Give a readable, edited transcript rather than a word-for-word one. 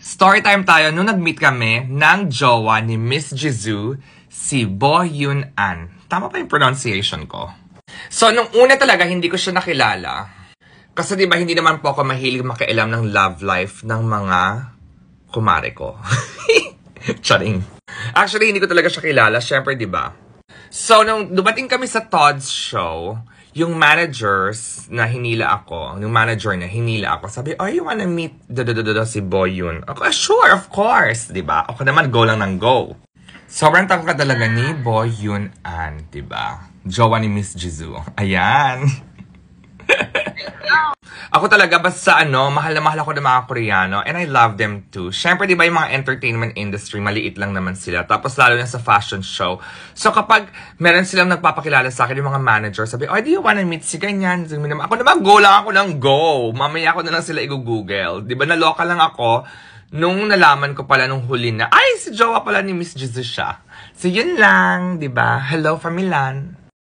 Story time tayo nung nag-meet kami ng jowa ni Miss Jisoo, si Bo Yoon An. Tama pa yung pronunciation ko? So, nung una talaga, hindi ko siya nakilala. Kasi diba, hindi naman po ako mahilig makialam ng love life ng mga kumare ko. Charing. Actually, hindi ko talaga siya kilala. Siyempre, diba? So, nung dumating kami sa Todd's show, yung managers na hinila ako, yung manager na hinila ako, sabi, oh, you wanna meet si Bo Yoon? Ako, sure, of course, diba? Ako naman, go lang ng go. Sobrang takot ka talaga ni Bo Yoon An, diba? Jowa ni Miss Jisoo. Ayan. Ako talaga, basta mahal na mahal ako ng mga Koreano, and I love them too. Siyempre, di ba yung mga entertainment industry, maliit lang naman sila. Tapos lalo na sa fashion show. So kapag meron silang nagpapakilala sa akin, yung mga manager, sabi, oh, do you wanna meet si ganyan? Ako naman, go lang ako ng go. Mamaya ako na lang sila i-google. Di ba, naloka lang ako nung nalaman ko pala nung huli na, ay, si jowa pala ni Miss Jisoo siya. So yun lang, di ba? Hello from Milan.